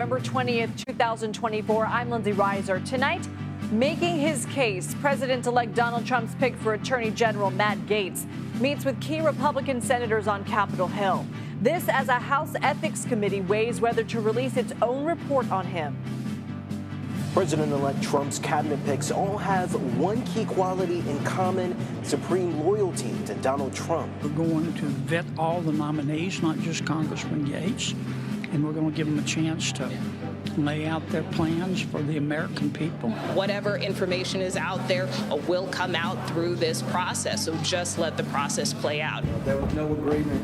November 20th, 2024. I'm Lindsay Reiser. Tonight, making his case, President-elect Donald Trump's pick for Attorney General Matt Gaetz meets with key Republican senators on Capitol Hill. This as a House Ethics Committee weighs whether to release its own report on him. President-elect Trump's cabinet picks all have one key quality in common: supreme loyalty to Donald Trump. We're going to vet all the nominees, not just Congressman Gaetz, and we're going to give them a chance to lay out their plans for the American people. Whatever information is out there will come out through this process, so just let the process play out. There was no agreement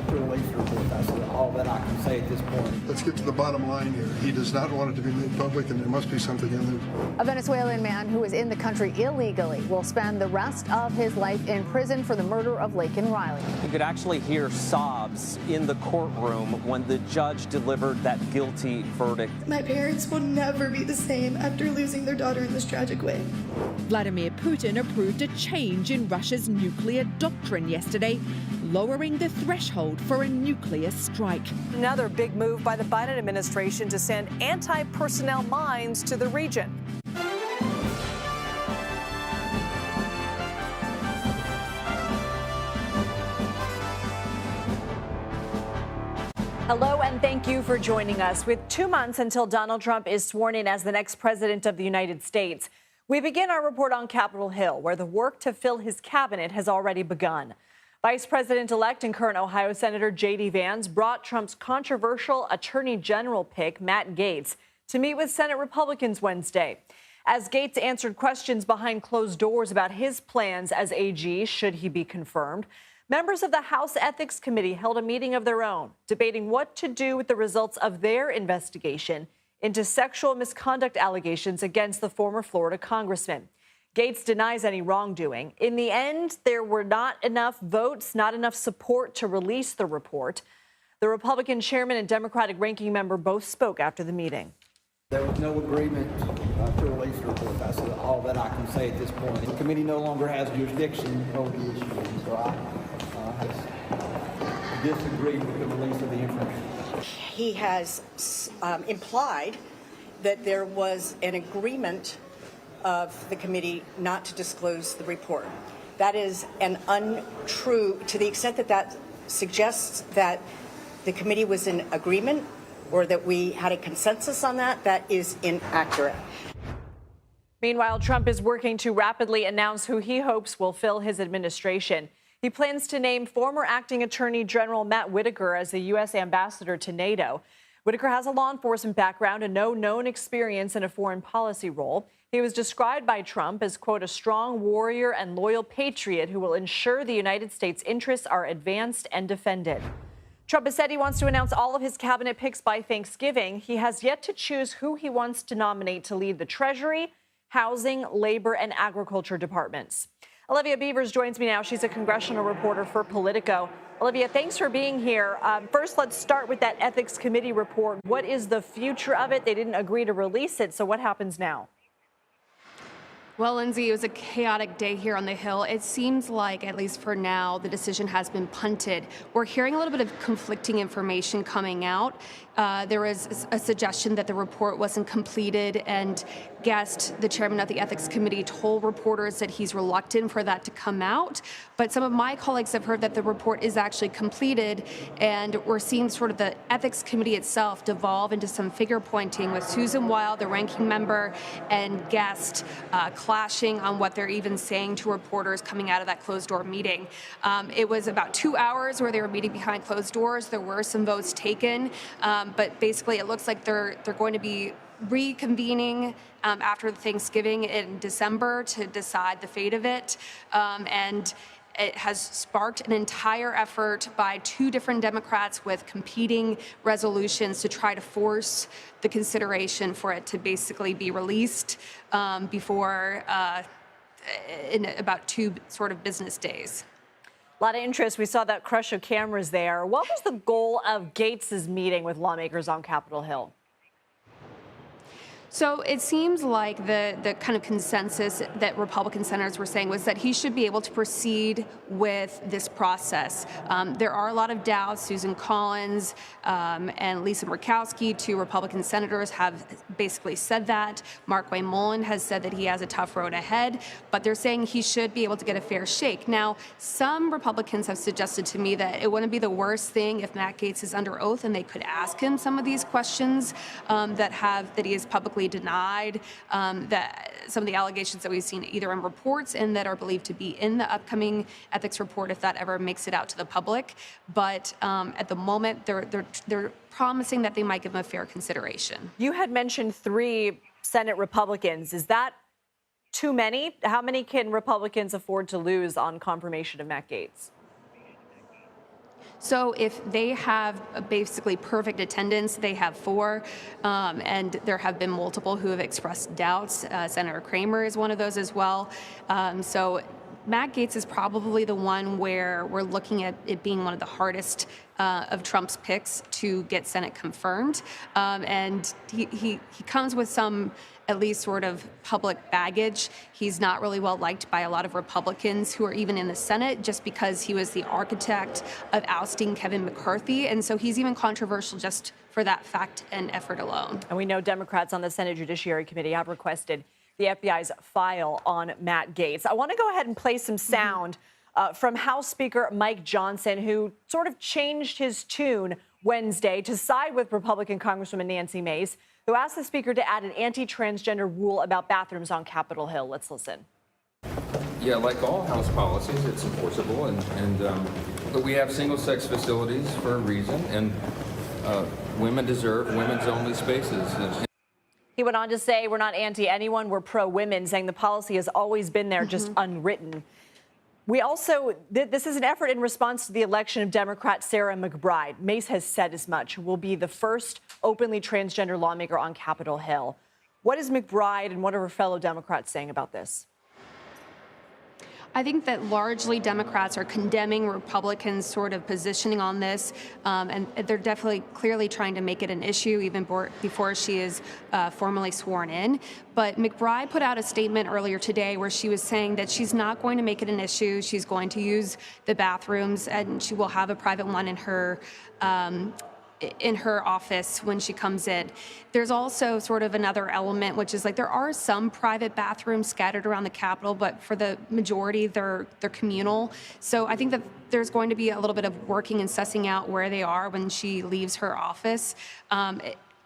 to release the report. That's all that I can say at this point. Let's get to the bottom line here. He does not want it to be made public, and there must be something in there. A Venezuelan man who is in the country illegally will spend the rest of his life in prison for the murder of Laken Riley. You could actually hear sobs in the courtroom when the judge delivered that guilty verdict. My parents will never be the same after losing their daughter in this tragic way. Vladimir Putin approved a change in Russia's nuclear doctrine yesterday, lowering the threshold for a nuclear strike. Another big move by the Biden administration to send anti-personnel mines to the region. Hello, and thank you for joining us. With 2 months until Donald Trump is sworn in as the next president of the United States, we begin our report on Capitol Hill, where the work to fill his cabinet has already begun. Vice President-elect and current Ohio Senator J.D. Vance brought Trump's controversial Attorney General pick, Matt Gaetz, to meet with Senate Republicans Wednesday. As Gaetz answered questions behind closed doors about his plans as AG, should he be confirmed, members of the House Ethics Committee held a meeting of their own, debating what to do with the results of their investigation into sexual misconduct allegations against the former Florida congressman. Gaetz denies any wrongdoing. In the end, there were not enough votes, not enough support to release the report. The Republican chairman and Democratic ranking member both spoke after the meeting. There was no agreement to release the report. That's all that I can say at this point. The committee no longer has jurisdiction over the issue, so I disagree with the release of the information. He has implied that there was an agreement of the committee not to disclose the report. That is an untrue, to the extent that that suggests that the committee was in agreement or that we had a consensus on that, that is inaccurate. Meanwhile, Trump is working to rapidly announce who he hopes will fill his administration. He plans to name former acting Attorney General Matt Whitaker as the U.S. ambassador to NATO. Whitaker has a law enforcement background and no known experience in a foreign policy role. He was described by Trump as, quote, a strong warrior and loyal patriot who will ensure the United States' interests are advanced and defended. Trump has said he wants to announce all of his cabinet picks by Thanksgiving. He has yet to choose who he wants to nominate to lead the Treasury, Housing, Labor, and Agriculture departments. Olivia Beavers joins me now. She's a congressional reporter for Politico. Olivia, thanks for being here. First, let's start with that Ethics Committee report. What is the future of it? They didn't agree to release it, so what happens now? Well, Lindsay, it was a chaotic day here on the Hill. It seems like, at least for now, the decision has been punted. We're hearing a little bit of conflicting information coming out. There was a suggestion that the report wasn't completed, and Guest, the chairman of the Ethics Committee, told reporters that he's reluctant for that to come out. But some of my colleagues have heard that the report is actually completed, and we're seeing sort of the Ethics Committee itself devolve into some figure pointing with Susan Wild, the ranking member, and Guest clashing on what they're even saying to reporters coming out of that closed-door meeting. It was about 2 hours where they were meeting behind closed doors. There were some votes taken, but basically it looks like they're going to be reconvening after Thanksgiving in December to decide the fate of it. And it has sparked an entire effort by two different Democrats with competing resolutions to try to force the consideration for it to basically be released before in about 2 sort of business days. A lot of interest. We saw that crush of cameras there. What was the goal of Gaetz's meeting with lawmakers on Capitol Hill? So it seems like the kind of consensus that Republican senators were saying was that he should be able to proceed with this process. There are a lot of doubts. Susan Collins and Lisa Murkowski, two Republican senators, have basically said that. Markwayne Mullin has said that he has a tough road ahead, but they're saying he should be able to get a fair shake. Now, some Republicans have suggested to me that it wouldn't be the worst thing if Matt Gaetz is under oath and they could ask him some of these questions that he has publicly denied, that some of the allegations that we've seen either in reports and that are believed to be in the upcoming ethics report, if that ever makes it out to the public. But at the moment, they're promising that they might give him a fair consideration. You had mentioned 3 Senate Republicans. Is that too many? How many can Republicans afford to lose on confirmation of Matt Gaetz? So if they have basically perfect attendance, they have 4, and there have been multiple who have expressed doubts. Senator Kramer is one of those as well. So Matt Gaetz is probably the one where we're looking at it being one of the hardest of Trump's picks to get Senate confirmed. And he comes with some at least sort of public baggage. He's not really well liked by a lot of Republicans who are even in the Senate just because he was the architect of ousting Kevin McCarthy. And so he's even controversial just for that fact and effort alone. And we know Democrats on the Senate Judiciary Committee have requested the FBI's file on Matt Gaetz. I want to go ahead and play some sound from House Speaker Mike Johnson, who sort of changed his tune Wednesday to side with Republican Congresswoman Nancy Mace, who asked the speaker to add an anti-transgender rule about bathrooms on Capitol Hill. Let's listen. Yeah, like all House policies, it's enforceable, but we have single-sex facilities for a reason, and women deserve women's-only spaces. He went on to say, we're not anti-anyone, we're pro-women, saying the policy has always been there, just unwritten. We also, this is an effort in response to the election of Democrat Sarah McBride. Mace has said as much, will be the first openly transgender lawmaker on Capitol Hill. What is McBride and what are her fellow Democrats saying about this? I think that largely Democrats are condemning Republicans' sort of positioning on this, and they're definitely clearly trying to make it an issue even before she is formally sworn in. But McBride put out a statement earlier today where she was saying that she's not going to make it an issue. She's going to use the bathrooms, and she will have a private one in her office when she comes in. There's also sort of another element, which is like there are some private bathrooms scattered around the Capitol, but for the majority, they're communal. So I think that there's going to be a little bit of working and sussing out where they are when she leaves her office.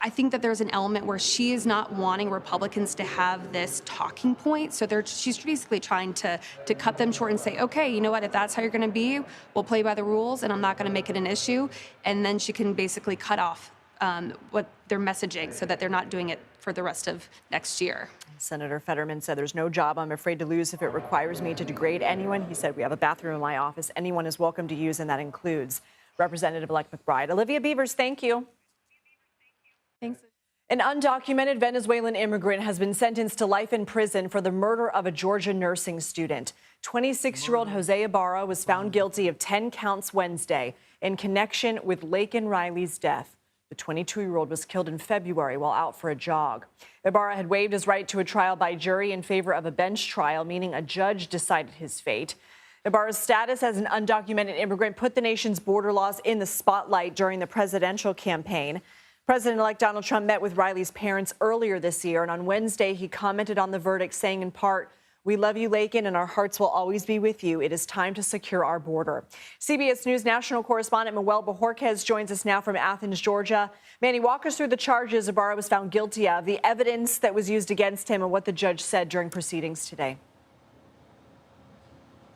I think that there's an element where she is not wanting Republicans to have this talking point. So she's basically trying to cut them short and say, okay, you know what, if that's how you're going to be, we'll play by the rules and I'm not going to make it an issue. And then she can basically cut off what they're messaging so that they're not doing it for the rest of next year. Senator Fetterman said, there's no job I'm afraid to lose if it requires me to degrade anyone. He said, we have a bathroom in my office. Anyone is welcome to use, and that includes Representative-elect McBride. Olivia Beavers, thank you. Thanks. An undocumented Venezuelan immigrant has been sentenced to life in prison for the murder of a Georgia nursing student. 26-year-old Jose Ibarra was found guilty of 10 counts Wednesday in connection with Laken Riley's death. The 22-year-old was killed in February while out for a jog. Ibarra had waived his right to a trial by jury in favor of a bench trial, meaning a judge decided his fate. Ibarra's status as an undocumented immigrant put the nation's border laws in the spotlight during the presidential campaign. President-elect Donald Trump met with Riley's parents earlier this year, and on Wednesday, he commented on the verdict, saying in part, we love you, Laken, and our hearts will always be with you. It is time to secure our border. CBS News national correspondent Manuel Bojorquez joins us now from Athens, Georgia. Manny, walk us through the charges Ibarra was found guilty of, the evidence that was used against him, and what the judge said during proceedings today.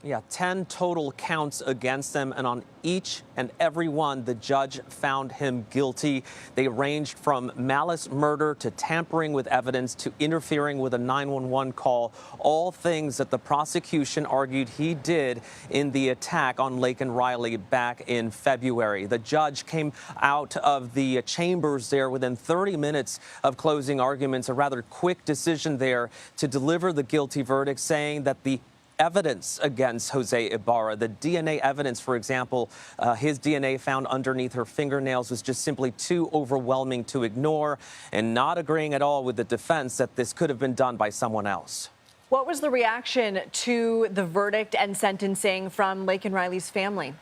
Yeah, 10 total counts against them, and on each and every one, the judge found him guilty. They ranged from malice murder to tampering with evidence to interfering with a 911 call, all things that the prosecution argued he did in the attack on Laken Riley back in February. The judge came out of the chambers there within 30 minutes of closing arguments, a rather quick decision there to deliver the guilty verdict, saying that the evidence against Jose Ibarra. The DNA evidence, for example, his DNA found underneath her fingernails was just simply too overwhelming to ignore, and not agreeing at all with the defense that this could have been done by someone else. What was the reaction to the verdict and sentencing from Laken Riley's family?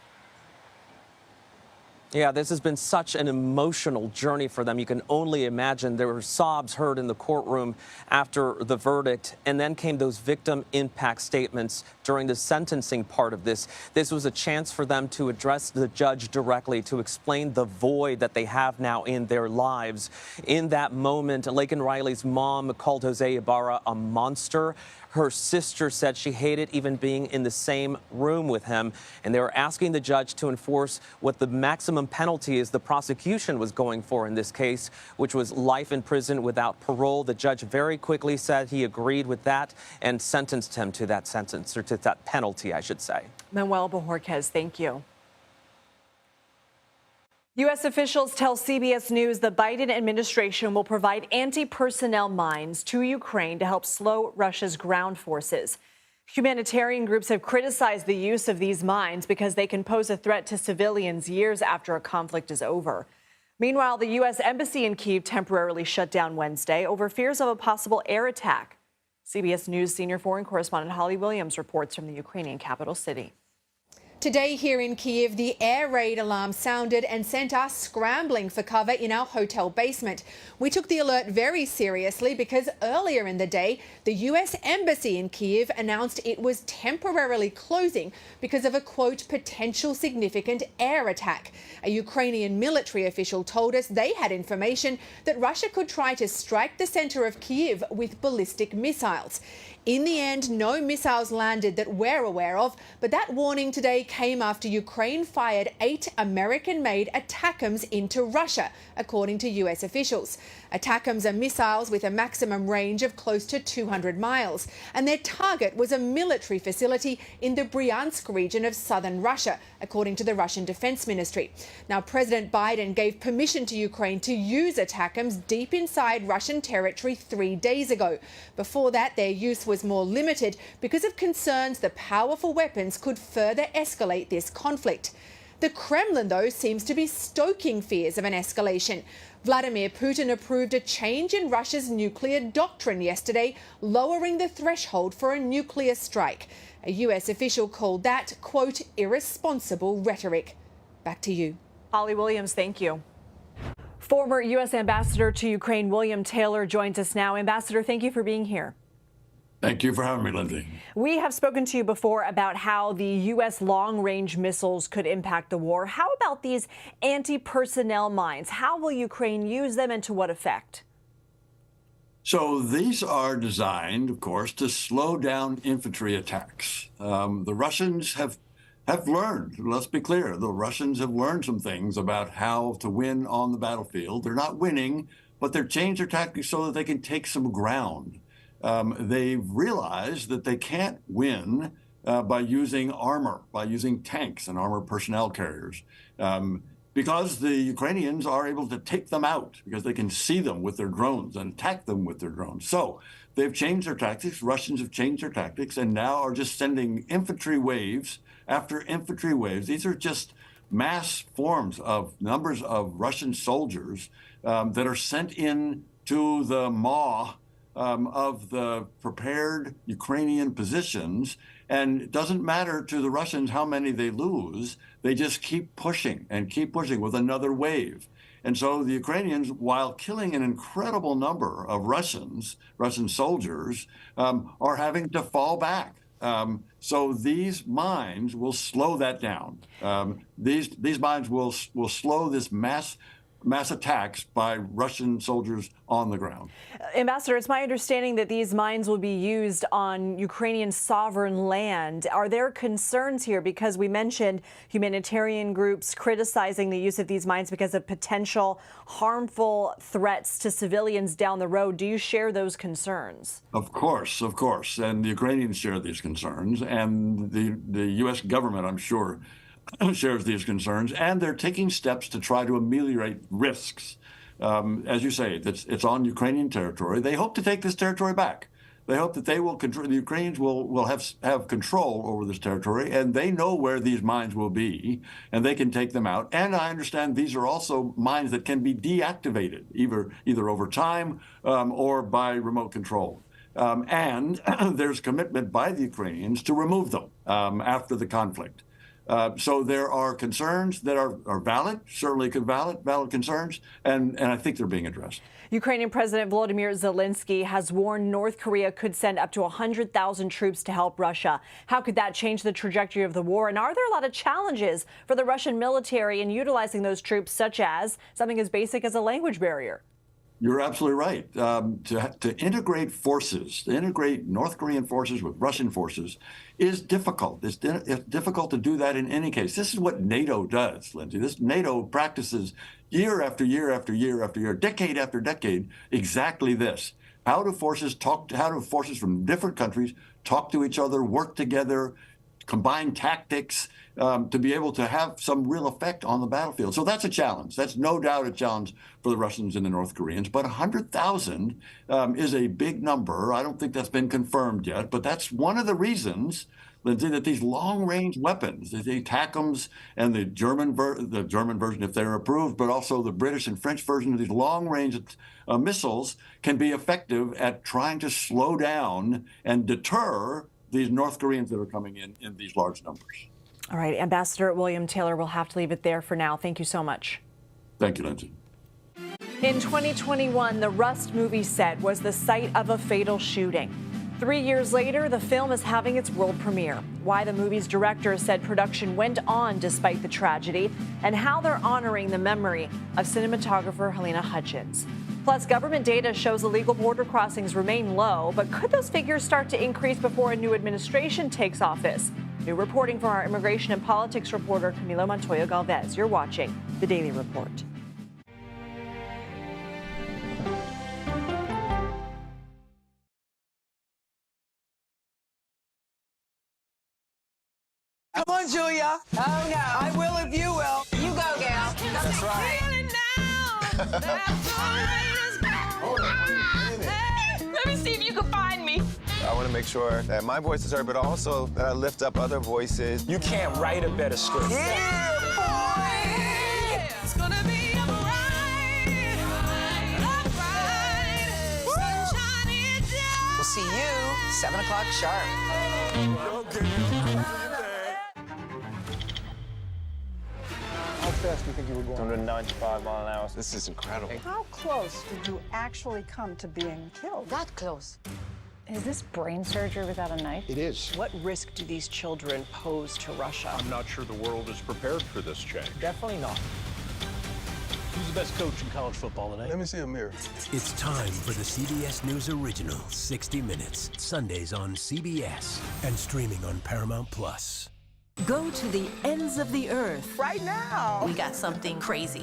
Yeah, this has been such an emotional journey for them. You can only imagine. There were sobs heard in the courtroom after the verdict, and then came those victim impact statements during the sentencing part of this. This was a chance for them to address the judge directly, to explain the void that they have now in their lives. In that moment, Laken Riley's mom called Jose Ibarra a monster. Her sister said she hated even being in the same room with him, and they were asking the judge to enforce what the maximum penalty is the prosecution was going for in this case, which was life in prison without parole. The judge very quickly said he agreed with that and sentenced him to that sentence, or to that penalty, I should say. Manuel Bojorquez, thank you. U.S. officials tell CBS News the Biden administration will provide anti-personnel mines to Ukraine to help slow Russia's ground forces. Humanitarian groups have criticized the use of these mines because they can pose a threat to civilians years after a conflict is over. Meanwhile, the U.S. Embassy in Kyiv temporarily shut down Wednesday over fears of a possible air attack. CBS News senior foreign correspondent Holly Williams reports from the Ukrainian capital city. Today here in Kyiv, the air raid alarm sounded and sent us scrambling for cover in our hotel basement. We took the alert very seriously because earlier in the day, the U.S. Embassy in Kyiv announced it was temporarily closing because of a, quote, potential significant air attack. A Ukrainian military official told us they had information that Russia could try to strike the center of Kyiv with ballistic missiles. In the end, no missiles landed that we're aware of, but that warning today came after Ukraine fired 8 American-made ATACMS into Russia, according to U.S. officials. ATACMS are missiles with a maximum range of close to 200 miles, and their target was a military facility in the Bryansk region of southern Russia, according to the Russian Defense Ministry. Now, President Biden gave permission to Ukraine to use ATACMS deep inside Russian territory 3 days ago. Before that, their use was more limited because of concerns the powerful weapons could further escalate this conflict. The Kremlin, though, seems to be stoking fears of an escalation. Vladimir Putin approved a change in Russia's nuclear doctrine yesterday, lowering the threshold for a nuclear strike. A U.S. official called that, quote, irresponsible rhetoric. Back to you. Holly Williams, thank you. Former U.S. Ambassador to Ukraine, William Taylor, joins us now. Ambassador, thank you for being here. Thank you for having me, Lindsay. We have spoken to you before about how the U.S. long-range missiles could impact the war. How about these anti-personnel mines? How will Ukraine use them and to what effect? So these are designed, of course, to slow down infantry attacks. The Russians have learned, let's be clear, the Russians have learned some things about how to win on the battlefield. They're not winning, but they've changed their tactics so that they can take some ground. They've realized that they can't win by using armor, by using tanks and armored personnel carriers, because the Ukrainians are able to take them out because they can see them with their drones and attack them with their drones. So they've changed their tactics. Russians have changed their tactics and now are just sending infantry waves after infantry waves. These are just mass forms of numbers of Russian soldiers that are sent in to the maw of the prepared Ukrainian positions. And it doesn't matter to the Russians how many they lose. They just keep pushing and keep pushing with another wave. And so the Ukrainians, while killing an incredible number of Russian soldiers, are having to fall back. So these mines will slow that down. These mines will slow this mass attacks by Russian soldiers on the ground. Ambassador, it's my understanding that these mines will be used on Ukrainian sovereign land. Are there concerns here? Because we mentioned humanitarian groups criticizing the use of these mines because of potential harmful threats to civilians down the road. Do you share those concerns? Of course. And the Ukrainians share these concerns. And the U.S. government, I'm sure, shares these concerns, and they're taking steps to try to ameliorate risks. As you say, it's on Ukrainian territory. They hope to take this territory back. They hope that they will control, the Ukrainians will have control over this territory, and they know where these mines will be, and they can take them out. And I understand these are also mines that can be deactivated, either over time or by remote control. And there's commitment by the Ukrainians to remove them after the conflict. So there are concerns that are valid, certainly valid concerns, and I think they're being addressed. Ukrainian President Volodymyr Zelensky has warned North Korea could send up to 100,000 troops to help Russia. How could that change the trajectory of the war? And are there a lot of challenges for the Russian military in utilizing those troops, such as something as basic as a language barrier? You're absolutely right. To integrate forces, to integrate North Korean forces with Russian forces is difficult. It's difficult to do that in any case. This is what NATO does, Lindsay. NATO practices year after year after year after year, decade after decade, exactly this. How do forces from different countries talk to each other, work together, combine tactics to be able to have some real effect on the battlefield? So that's a challenge. That's no doubt a challenge for the Russians and the North Koreans. But 100,000 is a big number. I don't think that's been confirmed yet, but that's one of the reasons, Lindsay, that these long-range weapons, the ATACMS and the German version, if they're approved, but also the British and French version of these long-range missiles can be effective at trying to slow down and deter these North Koreans that are coming in these large numbers. All right, Ambassador William Taylor, we'll have to leave it there for now. Thank you so much. Thank you, Lindsay. In 2021, the Rust movie set was the site of a fatal shooting. 3 years later, the film is having its world premiere. Why the movie's director said production went on despite the tragedy, and how they're honoring the memory of cinematographer Helena Hutchins. Plus, government data shows illegal border crossings remain low, but could those figures start to increase before a new administration takes office? New reporting from our immigration and politics reporter, Camilo Montoya Galvez. You're watching The Daily Report. Come on, Julia. Oh, no. I will if you will. You go, gal. That's right. Let me see if you can find me. I want to make sure that my voice is heard, but also that I lift up other voices. You can't write a better script. Yeah, boy! It's gonna be a ride. We'll see you 7 o'clock sharp. How fast do you think you were going? 195 miles an hour. This is incredible. How close did you actually come to being killed? That close. Is this brain surgery without a knife? It is. What risk do these children pose to Russia? I'm not sure the world is prepared for this change. Definitely not. Who's the best coach in college football today? Let me see a mirror. It's time for the CBS News original, 60 Minutes. Sundays on CBS and streaming on Paramount Plus. Go to the ends of the earth. Right now. We got something crazy.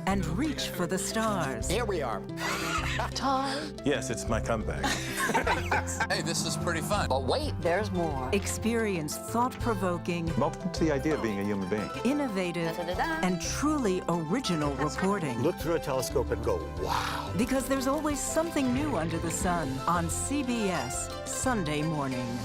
And reach for the stars. Here we are. Time. Yes, it's my comeback. Hey, this is pretty fun. But wait, there's more. Experience thought-provoking. Welcome to the idea of being a human being. Innovative and truly original reporting. Look through a telescope and go, wow. Because there's always something new under the sun on CBS Sunday morning.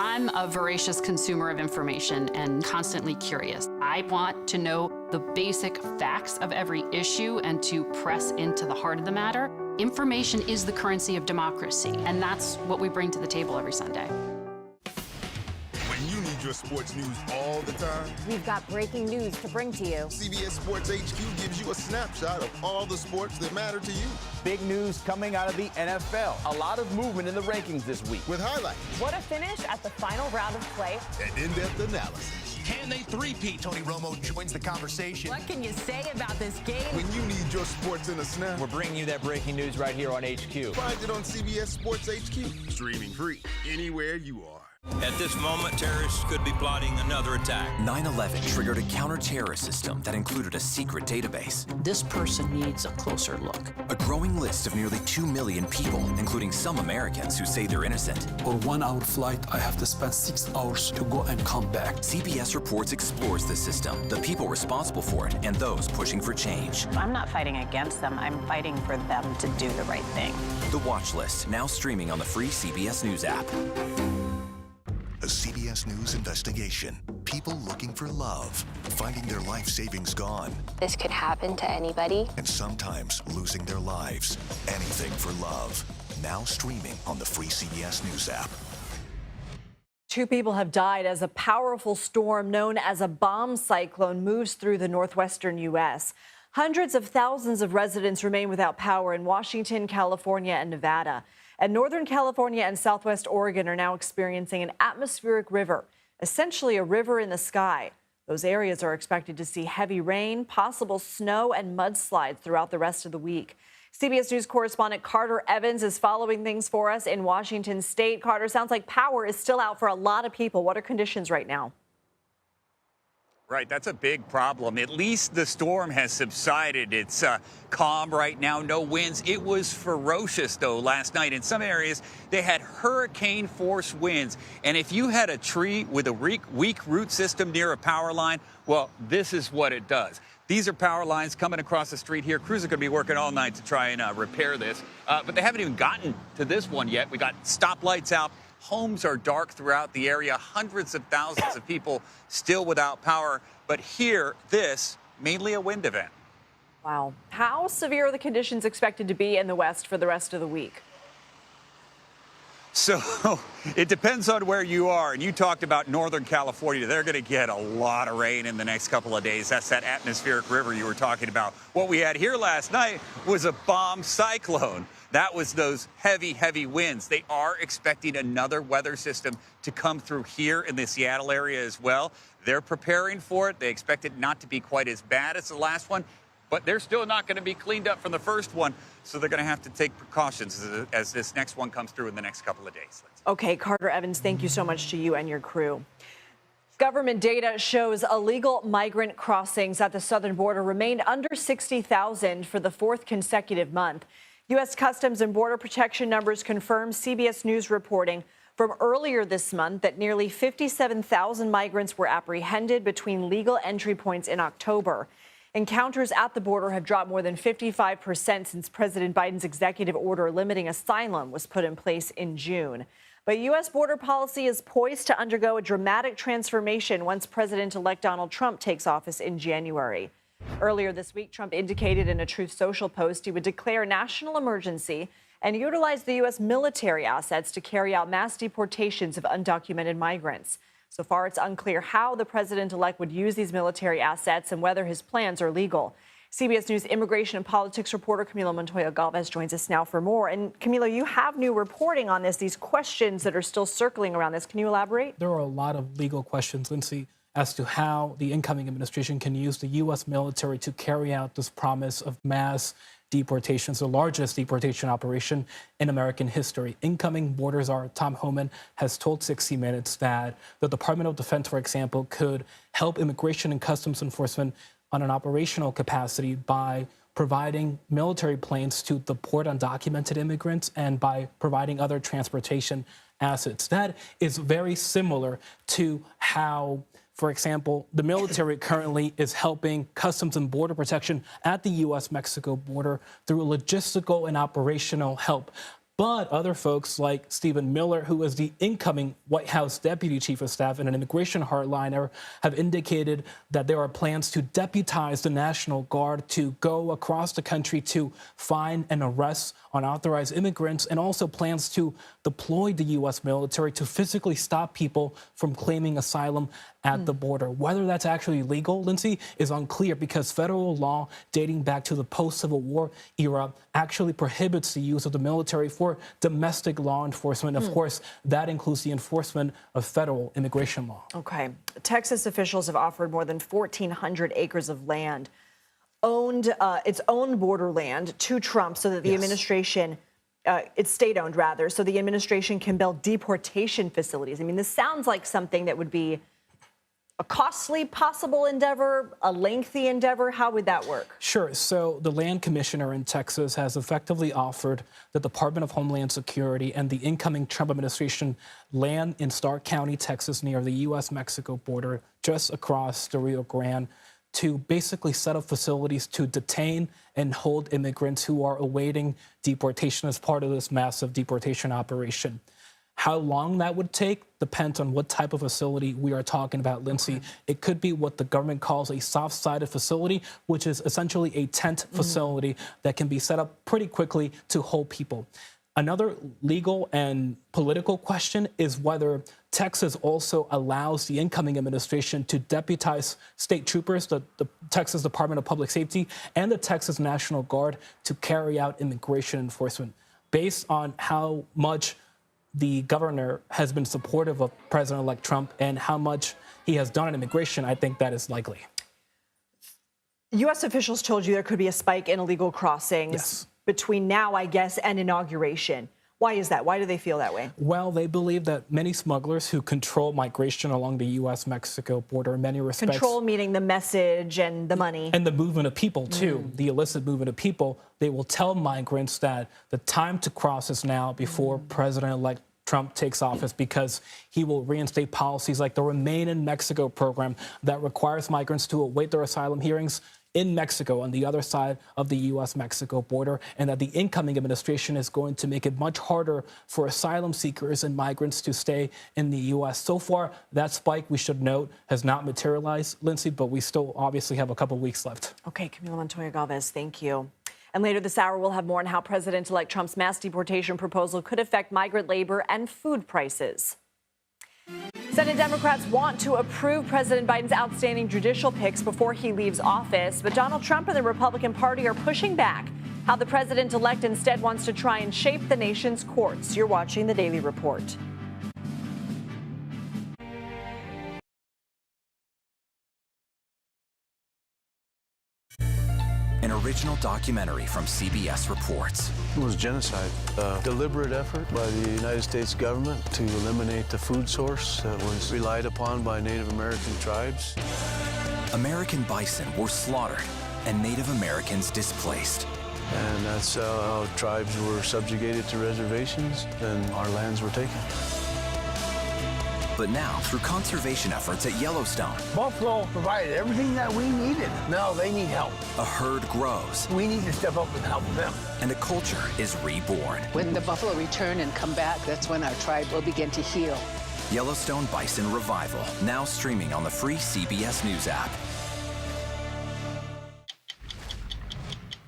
I'm a voracious consumer of information and constantly curious. I want to know the basic facts of every issue and to press into the heart of the matter. Information is the currency of democracy, and that's what we bring to the table every Sunday. When you need your sports news all the time, We've got breaking news to bring to you. CBS Sports HQ gives you a snapshot of all the sports that matter to you. Big news coming out of the NFL. A lot of movement in the rankings this week. With highlights. What a finish at the final round of play. And in-depth analysis. Can they three-peat? Tony Romo joins the conversation. What can you say about this game? When you need your sports in a snap, we're bringing you that breaking news right here on HQ. Find it on CBS Sports HQ. Streaming free anywhere you are. At this moment, terrorists could be plotting another attack. 9/11 triggered a counter-terrorist system that included a secret database. This person needs a closer look. A growing list of nearly 2 million people, including some Americans who say they're innocent. For 1 hour flight, I have to spend 6 hours to go and come back. CBS Reports explores the system, the people responsible for it, and those pushing for change. I'm not fighting against them. I'm fighting for them to do the right thing. The Watch List, now streaming on the free CBS News app. A CBS News investigation. People looking for love, finding their life savings gone. This could happen to anybody. And sometimes losing their lives. Anything for love. Now streaming on the free CBS News app. 2 people have died as a powerful storm known as a bomb cyclone moves through the northwestern U.S. Hundreds of thousands of residents remain without power in Washington, California, and Nevada. And Northern California and Southwest Oregon are now experiencing an atmospheric river, essentially a river in the sky. Those areas are expected to see heavy rain, possible snow, and mudslides throughout the rest of the week. CBS News correspondent Carter Evans is following things for us in Washington State. Carter, sounds like power is still out for a lot of people. What are conditions right now? Right, that's a big problem. At least the storm has subsided. It's calm right now, no winds. It was ferocious, though, last night. In some areas, they had hurricane-force winds. And if you had a tree with a weak root system near a power line, well, this is what it does. These are power lines coming across the street here. Crews are going to be working all night to try and repair this. But they haven't even gotten to this one yet. We got stoplights out. Homes are dark throughout the area. Hundreds of thousands of people still without power. But here, this, mainly a wind event. Wow. How severe are the conditions expected to be in the West for the rest of the week? So it depends on where you are. And you talked about Northern California. They're going to get a lot of rain in the next couple of days. That's that atmospheric river you were talking about. What we had here last night was a bomb cyclone. That was those heavy, heavy winds. They are expecting another weather system to come through here in the Seattle area as well. They're preparing for it. They expect it not to be quite as bad as the last one, but they're still not going to be cleaned up from the first one. So they're going to have to take precautions as this next one comes through in the next couple of days. Okay, Carter Evans, thank you so much to you and your crew. Government data shows illegal migrant crossings at the southern border remained under 60,000 for the 4th consecutive month. U.S. Customs and Border Protection numbers confirm CBS News reporting from earlier this month that nearly 57,000 migrants were apprehended between legal entry points in October. Encounters at the border have dropped more than 55% since President Biden's executive order limiting asylum was put in place in June. But U.S. border policy is poised to undergo a dramatic transformation once President-elect Donald Trump takes office in January. Earlier this week, Trump indicated in a Truth Social post he would declare national emergency and utilize the U.S. military assets to carry out mass deportations of undocumented migrants. So far, it's unclear how the president-elect would use these military assets and whether his plans are legal. CBS News immigration and politics reporter Camilo Montoya Galvez joins us now for more. And Camilo, you have new reporting on this, these questions that are still circling around this. Can you elaborate? There are a lot of legal questions, Lindsay, as to how the incoming administration can use the U.S. military to carry out this promise of mass deportations, the largest deportation operation in American history. Incoming border czar Tom Homan has told 60 Minutes that the Department of Defense, for example, could help immigration and customs enforcement on an operational capacity by providing military planes to deport undocumented immigrants and by providing other transportation assets. That is very similar to how, for example, the military currently is helping Customs and Border Protection at the U.S.-Mexico border through logistical and operational help. But other folks like Stephen Miller, who is the incoming White House Deputy Chief of Staff and an immigration hardliner, have indicated that there are plans to deputize the National Guard to go across the country to find and arrest unauthorized immigrants, and also plans to deploy the U.S. military to physically stop people from claiming asylum at the border. Whether that's actually legal, Lindsay, is unclear because federal law dating back to the post-Civil War era actually prohibits the use of the military for domestic law enforcement. Of course, that includes the enforcement of federal immigration law. Okay. Texas officials have offered more than 1,400 acres of land, its own borderland, to Trump so that the administration it's state-owned rather, so the administration can build deportation facilities. I mean, this sounds like something that would be a costly possible endeavor, a lengthy endeavor. How would that work? Sure. So the land commissioner in Texas has effectively offered the Department of Homeland Security and the incoming Trump administration land in Stark County, Texas, near the U.S.-Mexico border, just across the Rio Grande, to basically set up facilities to detain and hold immigrants who are awaiting deportation as part of this massive deportation operation. How long that would take depends on what type of facility we are talking about, Lindsay. Okay. It could be what the government calls a soft-sided facility, which is essentially a tent facility that can be set up pretty quickly to hold people. Another legal and political question is whether Texas also allows the incoming administration to deputize state troopers, the Texas Department of Public Safety, and the Texas National Guard to carry out immigration enforcement. Based on how much the governor has been supportive of President-elect Trump and how much he has done on immigration, I think that is likely. U.S. officials told you there could be a spike in illegal crossings between now, I guess, and inauguration. Why is that? Why do they feel that way? Well, they believe that many smugglers who control migration along the U.S.-Mexico border in many respects... Control meaning the message and the money. And the movement of people, too, the illicit movement of people. They will tell migrants that the time to cross is now before President-elect Trump takes office, because he will reinstate policies like the Remain in Mexico program that requires migrants to await their asylum hearings in Mexico on the other side of the U.S.-Mexico border, and that the incoming administration is going to make it much harder for asylum seekers and migrants to stay in the U.S. So far, that spike, we should note, has not materialized, Lindsay, but we still obviously have a couple weeks left. Okay, Camila Montoya Galvez, thank you. And later this hour, we'll have more on how President-elect Trump's mass deportation proposal could affect migrant labor and food prices. Senate Democrats want to approve President Biden's outstanding judicial picks before he leaves office, but Donald Trump and the Republican Party are pushing back. How the president-elect instead wants to try and shape the nation's courts. You're watching The Daily Report. An original documentary from CBS reports. It was genocide, a deliberate effort by the United States government to eliminate the food source that was relied upon by Native American tribes. American bison were slaughtered and Native Americans displaced. And that's how tribes were subjugated to reservations and our lands were taken. But now, through conservation efforts at Yellowstone, Buffalo provided everything that we needed. Now they need help. a herd grows. We need to step up and help them. And a culture is reborn. When the buffalo return and come back, that's when our tribe will begin to heal. Yellowstone Bison Revival, now streaming on the free CBS News app.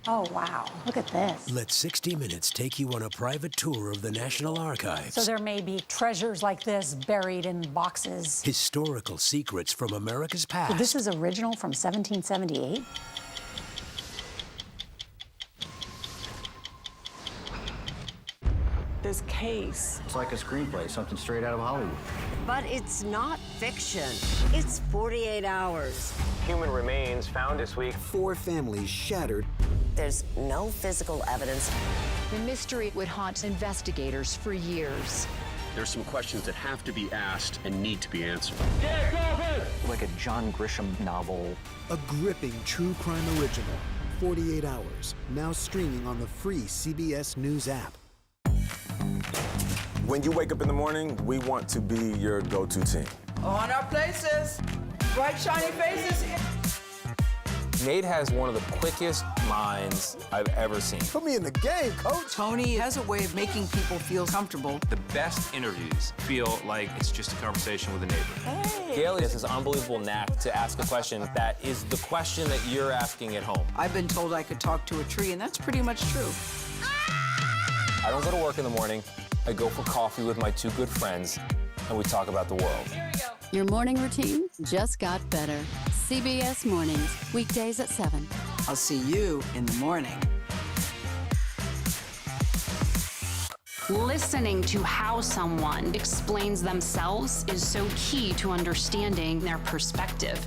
Oh, wow. Look at this. Let 60 Minutes take you on a private tour of the National Archives. So there may be treasures like this buried in boxes. Historical secrets from America's past. So this is original from 1778? This case. It's like a screenplay, something straight out of Hollywood. But it's not fiction. It's 48 hours. Human remains found this week. 4 families shattered. There's no physical evidence. The mystery would haunt investigators for years. There's some questions that have to be asked and need to be answered. Like a John Grisham novel. A gripping true crime original. 48 hours. Now streaming on the free CBS News app. When you wake up in the morning, we want to be your go-to team. On our places. Bright, shiny faces. Nate has one of the quickest minds I've ever seen. Put me in the game, coach. Tony has a way of making people feel comfortable. The best interviews feel like it's just a conversation with a neighbor. Hey. Gail has this unbelievable knack to ask a question that is the question that you're asking at home. I've been told I could talk to a tree, and that's pretty much true. I don't go to work in the morning. I go for coffee with my 2 good friends, and we talk about the world. Here we go. Your morning routine just got better. CBS Mornings, weekdays at 7. I'll see you in the morning. Listening to how someone explains themselves is so key to understanding their perspective.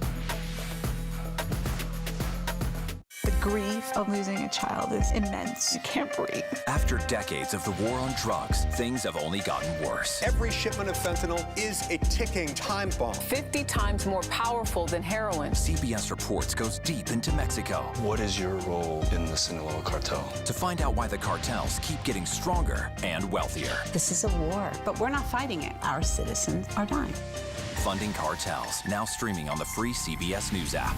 The grief of losing a child is immense. You can't breathe. After decades of the war on drugs, things have only gotten worse. Every shipment of fentanyl is a ticking time bomb. 50 times more powerful than heroin. CBS Reports goes deep into Mexico. What is your role in the Sinaloa cartel? To find out why the cartels keep getting stronger and wealthier. This is a war, but we're not fighting it. Our citizens are dying. Funding Cartels, now streaming on the free CBS News app.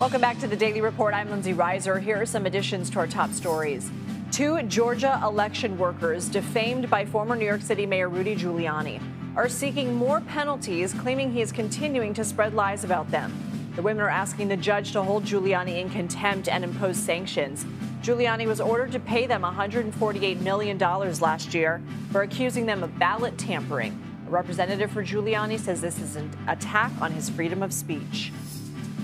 Welcome back to the Daily Report. I'm Lindsay Reiser. Here are some additions to our top stories. 2 Georgia election workers defamed by former New York City Mayor Rudy Giuliani are seeking more penalties, claiming he is continuing to spread lies about them. The women are asking the judge to hold Giuliani in contempt and impose sanctions. Giuliani was ordered to pay them $148 million last year for accusing them of ballot tampering. A representative for Giuliani says this is an attack on his freedom of speech.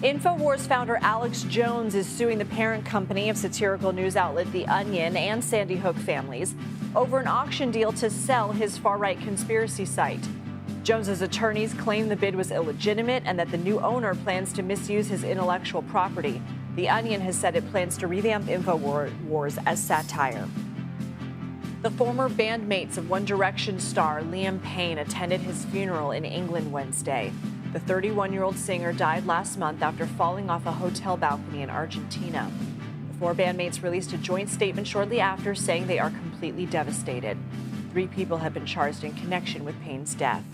InfoWars founder Alex Jones is suing the parent company of satirical news outlet The Onion and Sandy Hook families over an auction deal to sell his far-right conspiracy site. Jones's attorneys claim the bid was illegitimate and that the new owner plans to misuse his intellectual property. The Onion has said it plans to revamp InfoWars as satire. The former bandmates of One Direction star Liam Payne attended his funeral in England Wednesday. The 31-year-old singer died last month after falling off a hotel balcony in Argentina. The 4 bandmates released a joint statement shortly after, saying they are completely devastated. 3 people have been charged in connection with Payne's death.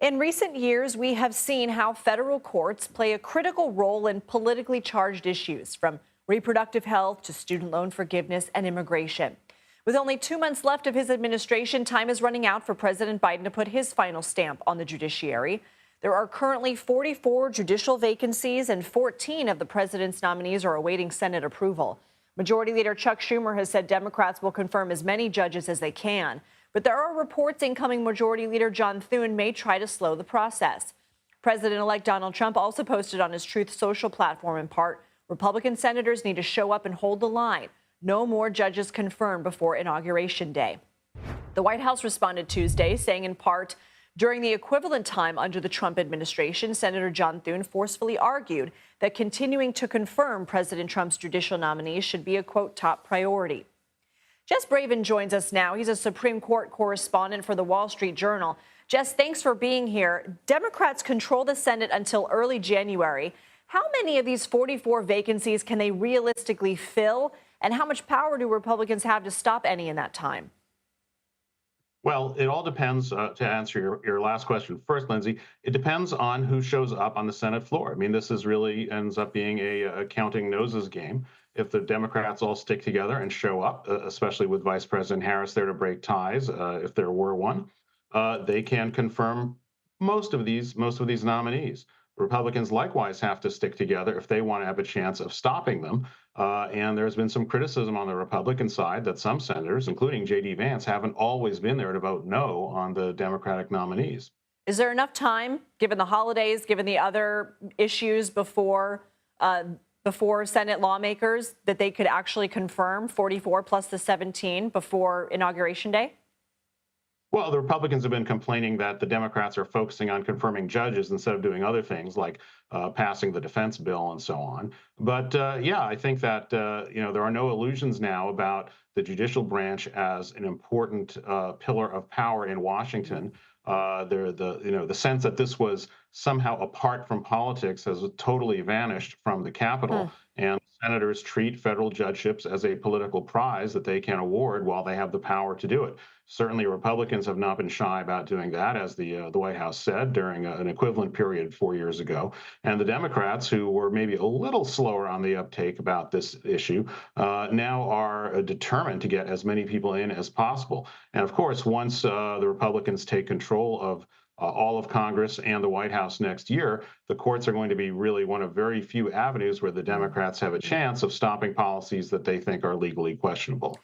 In recent years, we have seen how federal courts play a critical role in politically charged issues, from reproductive health to student loan forgiveness and immigration. With only 2 months left of his administration, time is running out for President Biden to put his final stamp on the judiciary. There are currently 44 judicial vacancies, and 14 of the president's nominees are awaiting Senate approval. Majority Leader Chuck Schumer has said Democrats will confirm as many judges as they can. But there are reports incoming Majority Leader John Thune may try to slow the process. President-elect Donald Trump also posted on his Truth Social platform in part, Republican senators need to show up and hold the line. No more judges confirmed before Inauguration Day. The White House responded Tuesday, saying in part, during the equivalent time under the Trump administration, Senator John Thune forcefully argued that continuing to confirm President Trump's judicial nominees should be a, quote, top priority. Jess Braven joins us now. He's a Supreme Court correspondent for the Wall Street Journal. Jess, thanks for being here. Democrats control the Senate until early January. How many of these 44 vacancies can they realistically fill? And how much power do Republicans have to stop any in that time? Well, it all depends, to answer your last question first, Lindsay, it depends on who shows up on the Senate floor. I mean, this is really ends up being a counting noses game. If the Democrats all stick together and show up, especially with Vice President Harris there to break ties, if there were one, they can confirm most of these nominees. Republicans likewise have to stick together if they want to have a chance of stopping them. And there's been some criticism on the Republican side that some senators, including J.D. Vance, haven't always been there to vote no on the Democratic nominees. Is there enough time, given the holidays, given the other issues before Senate lawmakers, that they could actually confirm 44 plus the 17 before Inauguration Day? Well, the Republicans have been complaining that the Democrats are focusing on confirming judges instead of doing other things like passing the defense bill and so on. But yeah, I think that there are no illusions now about the judicial branch as an important pillar of power in Washington. The sense that this was somehow apart from politics has totally vanished from the Capitol. And senators treat federal judgeships as a political prize that they can award while they have the power to do it. Certainly, Republicans have not been shy about doing that, as the White House said during an equivalent period 4 years ago. And the Democrats, who were maybe a little slower on the uptake about this issue, now are determined to get as many people in as possible. And of course, once the Republicans take control of all of Congress and the White House next year, the courts are going to be really one of very few avenues where the Democrats have a chance of stopping policies that they think are legally questionable.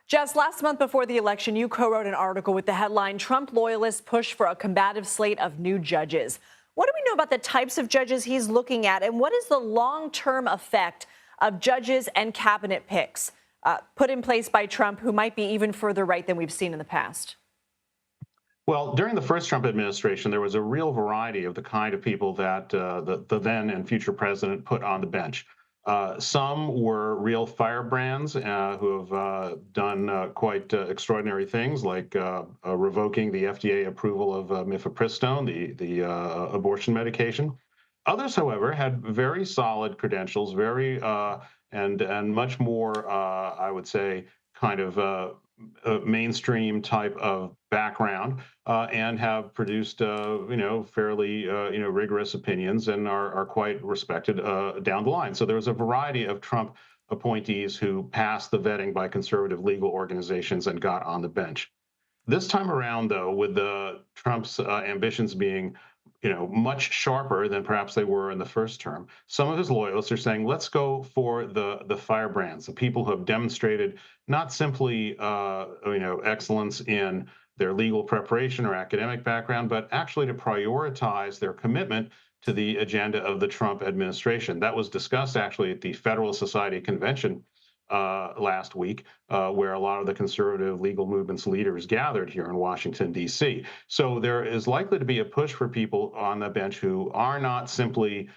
Jess, last month before the election, you co-wrote an article with the headline, Trump loyalists push for a combative slate of new judges. What do we know about the types of judges he's looking at, and what is the long-term effect of judges and cabinet picks put in place by Trump who might be even further right than we've seen in the past? Well, during the first Trump administration, there was a real variety of the kind of people that the then and future president put on the bench. Some were real firebrands who have done quite extraordinary things, like revoking the FDA approval of mifepristone, the abortion medication. Others, however, had very solid credentials, very and much more, I would say, kind of mainstream type of background, and have produced, fairly, rigorous opinions and are quite respected down the line. So there was a variety of Trump appointees who passed the vetting by conservative legal organizations and got on the bench. This time around, though, with Trump's ambitions being much sharper than perhaps they were in the first term, some of his loyalists are saying, let's go for the firebrands, the people who have demonstrated not simply excellence in their legal preparation or academic background, but actually to prioritize their commitment to the agenda of the Trump administration. That was discussed actually at the Federalist Society convention last week, where a lot of the conservative legal movement's leaders gathered here in Washington, D.C. So there is likely to be a push for people on the bench who are not simply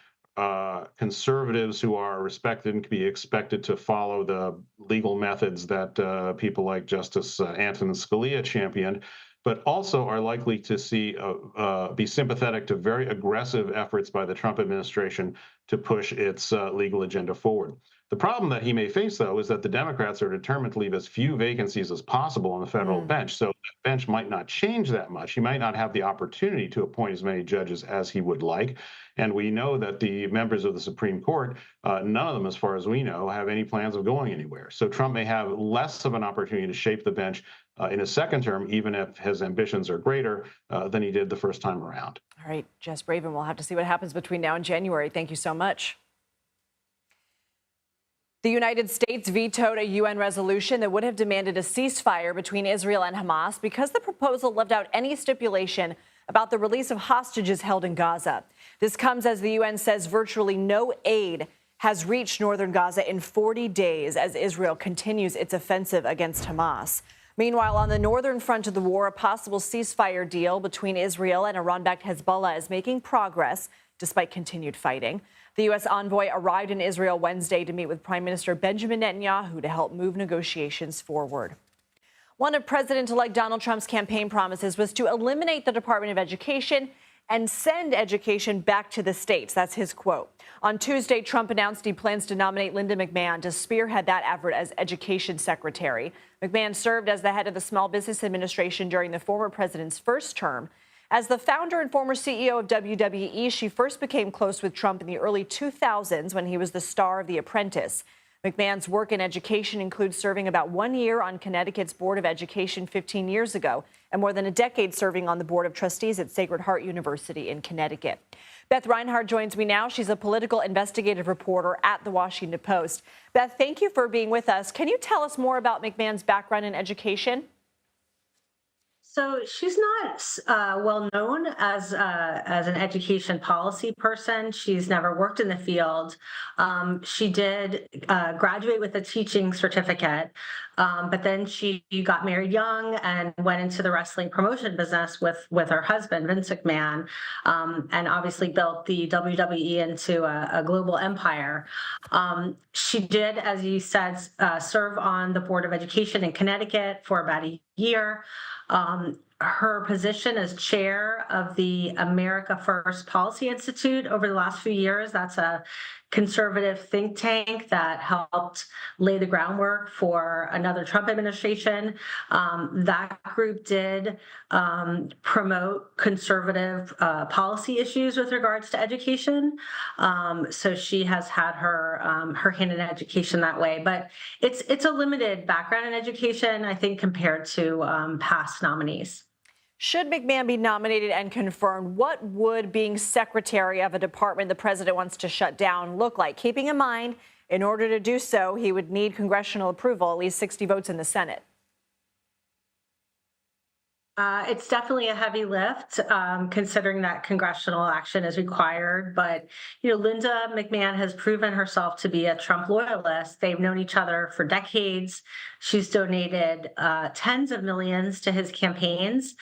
conservatives who are respected and can be expected to follow the legal methods that people like Justice Antonin Scalia championed, but also are likely to be sympathetic to very aggressive efforts by the Trump administration to push its legal agenda forward. The problem that he may face, though, is that the Democrats are determined to leave as few vacancies as possible on the federal bench. So that bench might not change that much. He might not have the opportunity to appoint as many judges as he would like. And we know that the members of the Supreme Court, none of them, as far as we know, have any plans of going anywhere. So Trump may have less of an opportunity to shape the bench in his second term, even if his ambitions are greater than he did the first time around. All right, Jess Braven, we'll have to see what happens between now and January. Thank you so much. The United States vetoed a UN resolution that would have demanded a ceasefire between Israel and Hamas because the proposal left out any stipulation about the release of hostages held in Gaza. This comes as the UN says virtually no aid has reached northern Gaza in 40 days as Israel continues its offensive against Hamas. Meanwhile, on the northern front of the war, a possible ceasefire deal between Israel and Iran-backed Hezbollah is making progress despite continued fighting. The U.S. envoy arrived in Israel Wednesday to meet with Prime Minister Benjamin Netanyahu to help move negotiations forward. One of President-elect Donald Trump's campaign promises was to eliminate the Department of Education and send education back to the states. That's his quote. On Tuesday, Trump announced he plans to nominate Linda McMahon to spearhead that effort as education secretary. McMahon served as the head of the Small Business Administration during the former president's first term. As the founder and former CEO of WWE, she first became close with Trump in the early 2000s when he was the star of The Apprentice. McMahon's work in education includes serving about 1 year on Connecticut's Board of Education 15 years ago and more than a decade serving on the Board of Trustees at Sacred Heart University in Connecticut. Beth Reinhardt joins me now. She's a political investigative reporter at The Washington Post. Beth, thank you for being with us. Can you tell us more about McMahon's background in education? So she's not well known as an education policy person. She's never worked in the field. She did graduate with a teaching certificate, but then she got married young and went into the wrestling promotion business with her husband, Vince McMahon, and obviously built the WWE into a global empire. She did, as you said, serve on the Board of Education in Connecticut for about a year. Her position as chair of the America First Policy Institute over the last few years, that's a conservative think tank that helped lay the groundwork for another Trump administration. That group did promote conservative policy issues with regards to education. So she has had her hand in education that way. But it's a limited background in education, I think, compared to past nominees. Should McMahon be nominated and confirmed, what would being secretary of a department the president wants to shut down look like? Keeping in mind, in order to do so, he would need congressional approval, at least 60 votes in the Senate. It's definitely a heavy lift, considering that congressional action is required. But, Linda McMahon has proven herself to be a Trump loyalist. They've known each other for decades. She's donated tens of millions to his campaigns.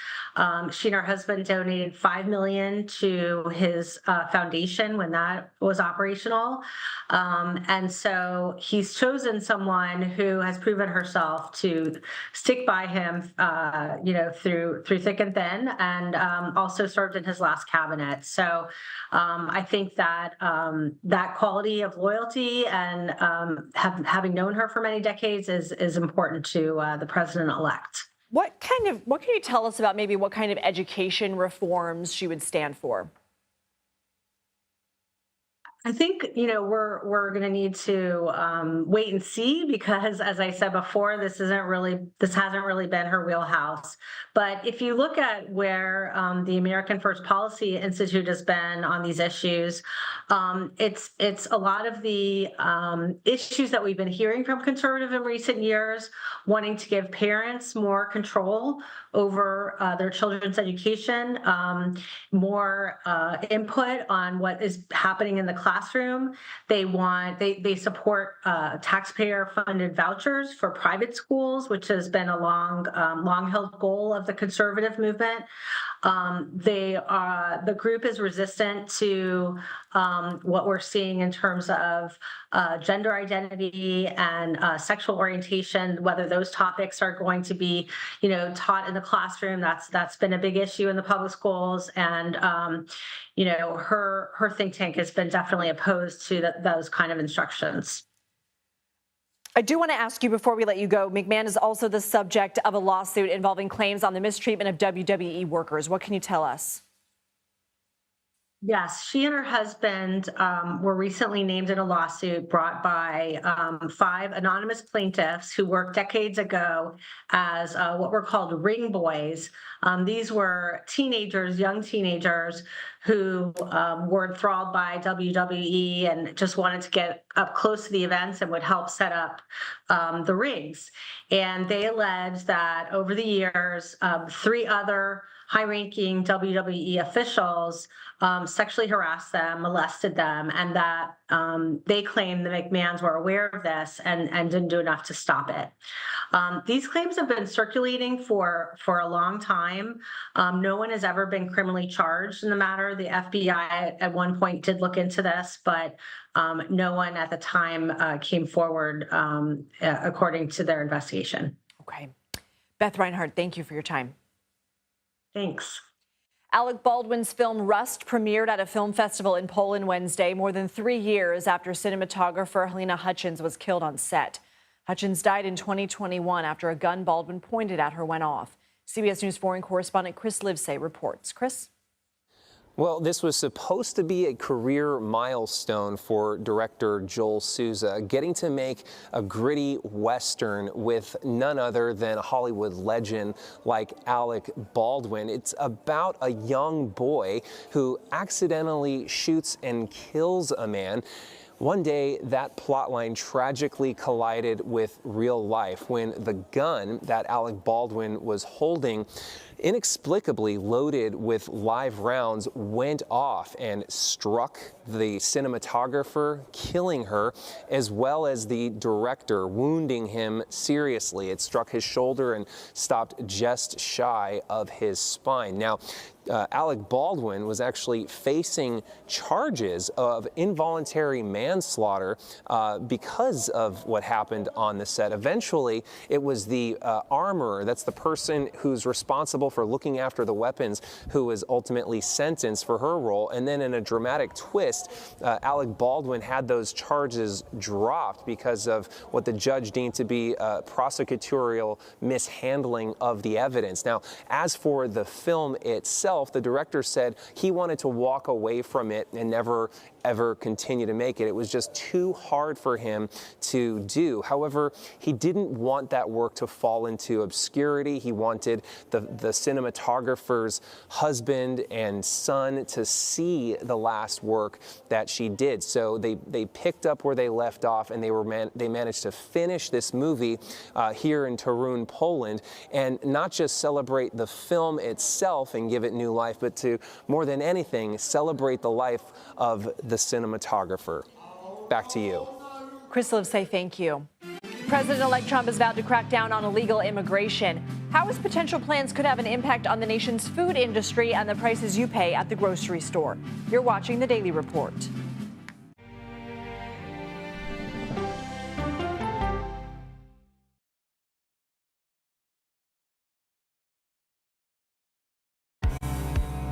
She and her husband donated $5 million to his foundation when that was operational. And so he's chosen someone who has proven herself to stick by him, through thick and thin, and also served in his last cabinet. So I think that that quality of loyalty and having known her for many decades is important to the president-elect. What can you tell us about maybe what kind of education reforms she would stand for? I think, we're going to need to wait and see, because, as I said before, this hasn't really been her wheelhouse. But if you look at where the American First Policy Institute has been on these issues, it's a lot of the issues that we've been hearing from conservative in recent years, wanting to give parents more control over their children's education, more input on what is happening in the classroom. They support taxpayer-funded vouchers for private schools, which has been a long-held goal of the conservative movement. The group is resistant to what we're seeing in terms of gender identity and sexual orientation, whether those topics are going to be, taught in the classroom. That's been a big issue in the public schools, and her think tank has been definitely opposed to those kind of instructions. I do want to ask you before we let you go, McMahon is also the subject of a lawsuit involving claims on the mistreatment of WWE workers. What can you tell us? Yes, she and her husband were recently named in a lawsuit brought by 5 anonymous plaintiffs who worked decades ago as what were called ring boys. These were young teenagers who were enthralled by WWE and just wanted to get up close to the events and would help set up the rings. And they alleged that over the years, 3 other high-ranking WWE officials sexually harassed them, molested them, and that they claim the McMahons were aware of this and didn't do enough to stop it. These claims have been circulating for a long time. No one has ever been criminally charged in the matter. The FBI at one point did look into this, but no one at the time came forward according to their investigation. Okay. Beth Reinhardt, thank you for your time. Thanks. Alec Baldwin's film Rust premiered at a film festival in Poland Wednesday, more than 3 years after cinematographer Helena Hutchins was killed on set. Hutchins died in 2021 after a gun Baldwin pointed at her went off. CBS News foreign correspondent Chris Livesay reports. Chris? Well, this was supposed to be a career milestone for director Joel Souza, getting to make a gritty Western with none other than a Hollywood legend like Alec Baldwin. It's about a young boy who accidentally shoots and kills a man. One day, that plotline tragically collided with real life when the gun that Alec Baldwin was holding, inexplicably loaded with live rounds, went off and struck the cinematographer, killing her, as well as the director, wounding him seriously. It struck his shoulder and stopped just shy of his spine. Now, Alec Baldwin was actually facing charges of involuntary manslaughter because of what happened on the set. Eventually, it was the armorer, that's the person who's responsible for looking after the weapons, who was ultimately sentenced for her role. And then in a dramatic twist, Alec Baldwin had those charges dropped because of what the judge deemed to be prosecutorial mishandling of the evidence. Now, as for the film itself, the director said he wanted to walk away from it and never ever continue to make it. It was just too hard for him to do. However, he didn't want that work to fall into obscurity. He wanted the cinematographer's husband and son to see the last work that she did. So they picked up where they left off, and they managed to finish this movie here in Toruń, Poland, and not just celebrate the film itself and give it new life, but to, more than anything, celebrate the life of the cinematographer. Back to you. Chris Livesay, thank you. President-elect Trump has vowed to crack down on illegal immigration. How his potential plans could have an impact on the nation's food industry and the prices you pay at the grocery store. You're watching The Daily Report.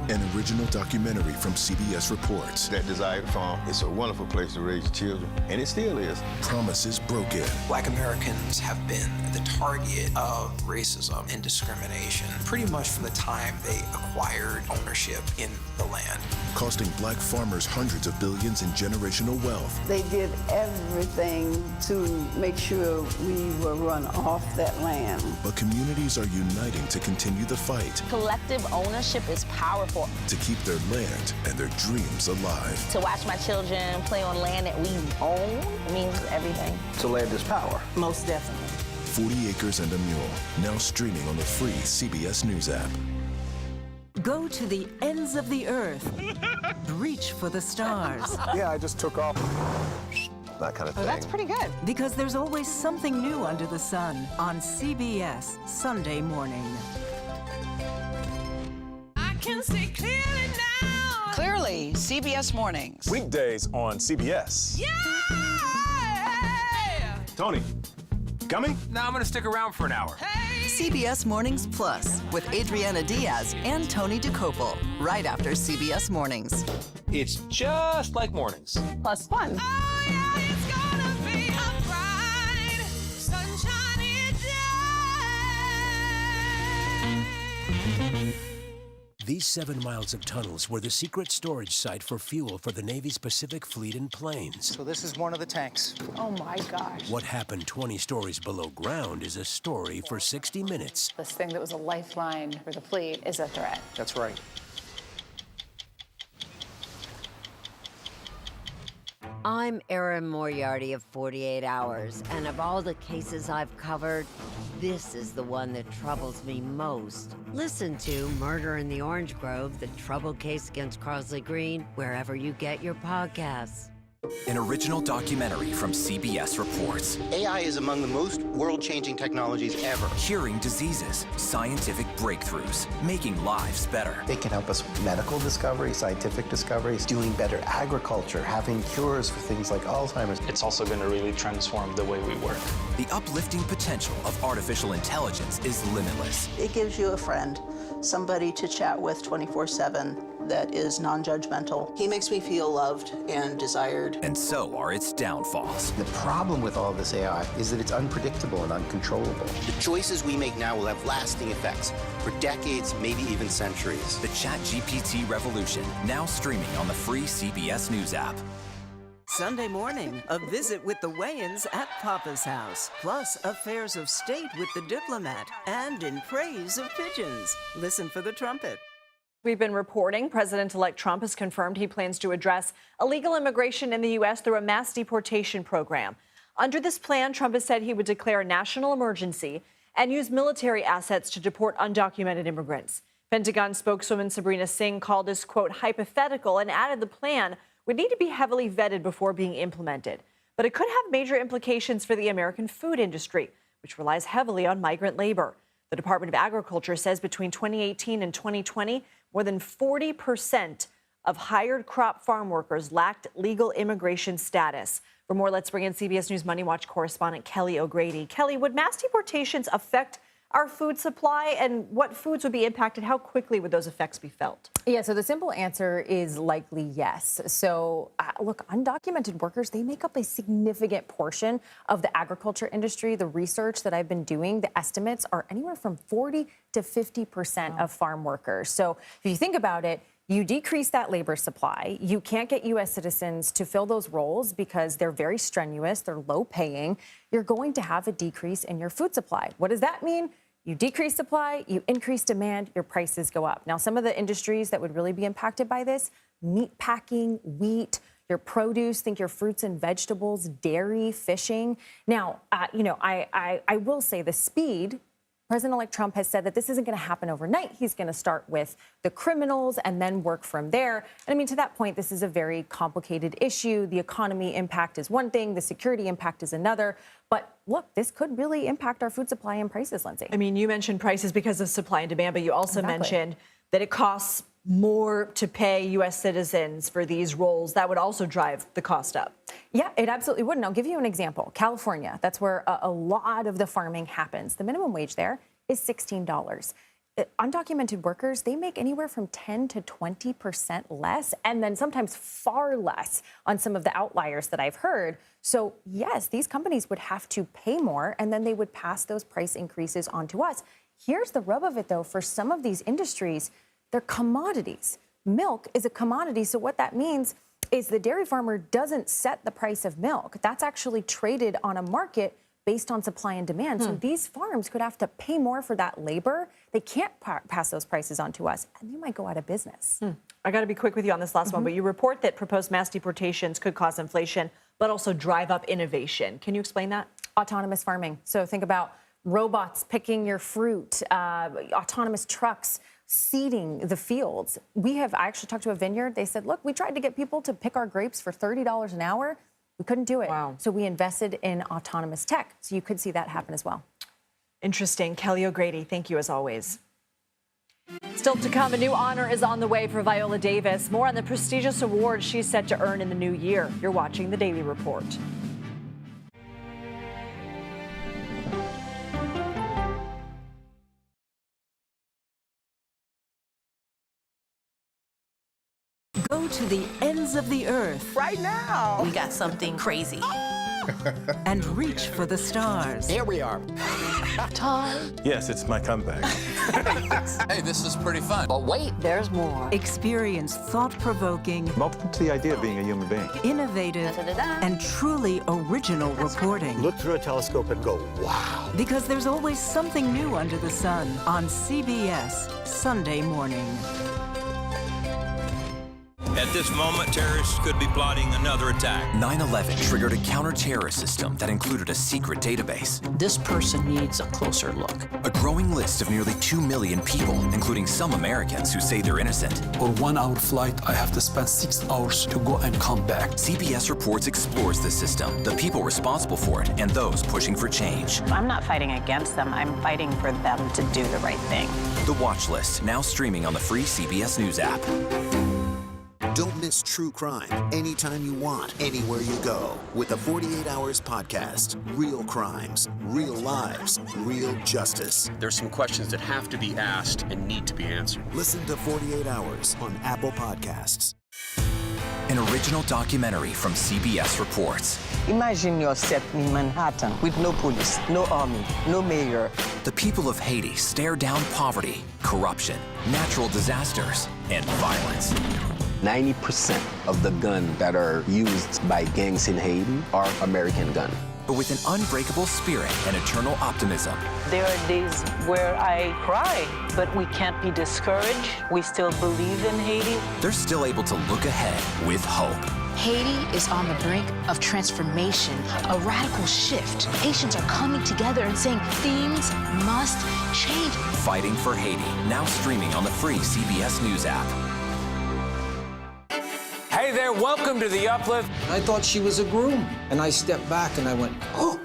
An original documentary from CBS Reports. That Desired Farm is a wonderful place to raise children, and it still is. Promises broken. Black Americans have been the target of racism and discrimination pretty much from the time they acquired ownership in the land. Costing black farmers hundreds of billions in generational wealth. They did everything to make sure we were run off that land. But communities are uniting to continue the fight. Collective ownership is powerful. To keep their land and their dreams alive. To watch my children play on land that we own means everything. So land is power. Most definitely. 40 Acres and a Mule, now streaming on the free CBS News app. Go to the ends of the earth. Reach for the stars. Yeah, I just took off. That kind of thing. Oh, that's pretty good. Because there's always something new under the sun on CBS Sunday morning. Can see clearly now. Clearly, CBS Mornings. Weekdays on CBS. Yeah! Tony, coming? No, I'm gonna stick around for an hour. Hey! CBS Mornings Plus with Adriana Diaz and Tony DeCopel, right after CBS Mornings. It's just like mornings. Plus fun. Oh, yeah, it's gonna be a bright, sunshiny day. These 7 miles of tunnels were the secret storage site for fuel for the Navy's Pacific Fleet in planes. So this is one of the tanks. Oh my gosh. What happened 20 stories below ground is a story for 60 Minutes. This thing that was a lifeline for the fleet is a threat. That's right. I'm Erin Moriarty of 48 Hours, and of all the cases I've covered, this is the one that troubles me most. Listen to Murder in the Orange Grove, the troubled case against Crosley Green, wherever you get your podcasts. An original documentary from CBS Reports. AI is among the most world-changing technologies ever. Curing diseases, scientific breakthroughs, making lives better. They can help us with medical discoveries, scientific discoveries, doing better agriculture, having cures for things like Alzheimer's. It's also going to really transform the way we work. The uplifting potential of artificial intelligence is limitless. It gives you a friend, somebody to chat with 24/7 that is non-judgmental. He makes me feel loved and desired. And so are its downfalls. The problem with all this AI is that it's unpredictable and uncontrollable. The choices we make now will have lasting effects for decades, maybe even centuries. The ChatGPT revolution, now streaming on the free CBS News app. Sunday morning, a visit with the Wayans at Papa's house, plus affairs of state with the diplomat, and in praise of pigeons. Listen for the trumpet. We've been reporting President-elect Trump has confirmed he plans to address illegal immigration in the U.S. through a mass deportation program. Under this plan, Trump has said he would declare a national emergency and use military assets to deport undocumented immigrants. Pentagon spokeswoman Sabrina Singh called this, quote, hypothetical, and added the plan would need to be heavily vetted before being implemented. But it could have major implications for the American food industry, which relies heavily on migrant labor. The Department of Agriculture says between 2018 and 2020, more than 40% of hired crop farm workers lacked legal immigration status. For more, let's bring in CBS News Money Watch correspondent Kelly O'Grady. Kelly, would mass deportations affect our food supply, and what foods would be impacted? How quickly would those effects be felt? Yeah, so the simple answer is likely yes. So look, undocumented workers, they make up a significant portion of the agriculture industry. The research that I've been doing, the estimates are anywhere from 40 to 50% of farm workers. So if you think about it, you decrease that labor supply. You can't get U.S. citizens to fill those roles because they're very strenuous, they're low paying. You're going to have a decrease in your food supply. What does that mean? You decrease supply, you increase demand, your prices go up. Now, some of the industries that would really be impacted by this, meat packing, wheat, your produce, think your fruits and vegetables, dairy, fishing. Now, I will say the speed, President-elect Trump has said that this isn't going to happen overnight. He's going to start with the criminals and then work from there. And I mean, to that point, this is a very complicated issue. The economy impact is one thing, the security impact is another. But look, this could really impact our food supply and prices, Lindsay. I mean, you mentioned prices because of supply and demand, but you also mentioned that it costs more to pay U.S. citizens for these roles. That would also drive the cost up. Yeah, it absolutely would. And I'll give you an example. California, that's where a lot of the farming happens. The minimum wage there is $16. Undocumented workers, they make anywhere from 10 to 20% less, and then sometimes far less on some of the outliers that I've heard. So yes, these companies would have to pay more, and then they would pass those price increases on to us. Here's the rub of it, though. For some of these industries, they're commodities. Milk is a commodity, so what that means is the dairy farmer doesn't set the price of milk. That's actually traded on a market based on supply and demand. So these farms could have to pay more for that labor. They can't pass those prices on to us, and they might go out of business. I got to be quick with you on this last one, but you report that proposed mass deportations could cause inflation, but also drive up innovation. Can you explain that? Autonomous farming. So think about robots picking your fruit, autonomous trucks seeding the fields. I actually talked to a vineyard. They said, look, we tried to get people to pick our grapes for $30 an hour. We couldn't do it. Wow. So we invested in autonomous tech. So you could see that happen as well. Interesting. Kelly O'Grady, thank you as always. Still to come, a new honor is on the way for Viola Davis. More on the prestigious award she's set to earn in the new year. You're watching The Daily Report. Go to the ends of the earth. Right now. We got something crazy. And reach for the stars. Here we are. Time. Yes, it's my comeback. Hey, this is pretty fun. But wait, there's more. Experience thought-provoking, I'm open to the idea of being a human being. innovative, and truly original reporting. Look through a telescope and go, wow. Because there's always something new under the sun on CBS Sunday morning. At this moment, terrorists could be plotting another attack. 9/11 triggered a counter-terrorist system that included a secret database. This person needs a closer look. A growing list of nearly 2 million people, including some Americans who say they're innocent. For 1 hour flight, I have to spend 6 hours to go and come back. CBS Reports explores the system, the people responsible for it, and those pushing for change. I'm not fighting against them. I'm fighting for them to do the right thing. The Watch List, now streaming on the free CBS News app. Don't miss true crime anytime you want, anywhere you go. With the 48 Hours podcast. Real crimes, real lives, real justice. There's some questions that have to be asked and need to be answered. Listen to 48 Hours on Apple Podcasts. An original documentary from CBS Reports. Imagine yourself in Manhattan with no police, no army, no mayor. The people of Haiti stare down poverty, corruption, natural disasters, and violence. 90% of the guns that are used by gangs in Haiti are American guns. But with an unbreakable spirit and eternal optimism. There are days where I cry, but we can't be discouraged. We still believe in Haiti. They're still able to look ahead with hope. Haiti is on the brink of transformation, a radical shift. Nations are coming together and saying things must change. Fighting for Haiti, now streaming on the free CBS News app. Hey there, welcome to The Uplift. I thought she was a groom, and I stepped back and I went, oh,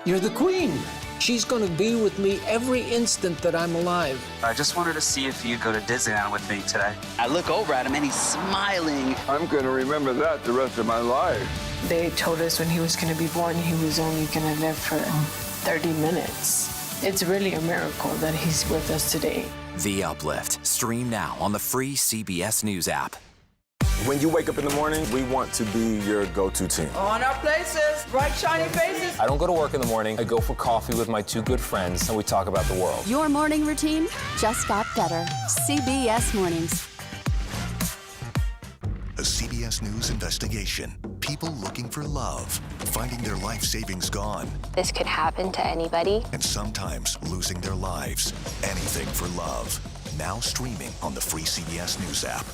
you're the queen. She's gonna be with me every instant that I'm alive. I just wanted to see if you'd go to Disneyland with me today. I look over at him and he's smiling. I'm gonna remember that the rest of my life. They told us when he was gonna be born, he was only gonna live for 30 minutes. It's really a miracle that he's with us today. The Uplift, stream now on the free CBS News app. When you wake up in the morning, we want to be your go-to team. On our places, bright shiny faces. I don't go to work in the morning. I go for coffee with my 2 good friends, and we talk about the world. Your morning routine just got better. CBS Mornings. A CBS News investigation. people looking for love, finding their life savings gone, This could happen to anybody. and sometimes losing their lives. Anything for love. Now streaming on the free CBS News app.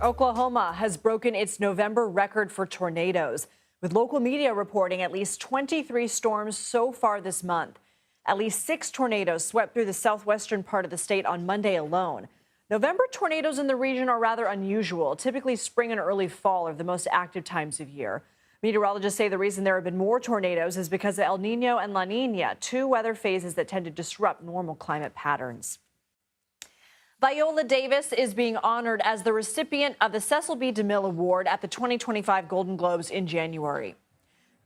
Oklahoma has broken its November record for tornadoes, with local media reporting at least 23 storms so far this month. At least 6 tornadoes swept through the southwestern part of the state on Monday alone. November tornadoes in the region are rather unusual. Typically, spring and early fall are the most active times of year. Meteorologists say the reason there have been more tornadoes is because of El Nino and La Nina, 2 weather phases that tend to disrupt normal climate patterns. Viola Davis is being honored as the recipient of the Cecil B. DeMille Award at the 2025 Golden Globes in January.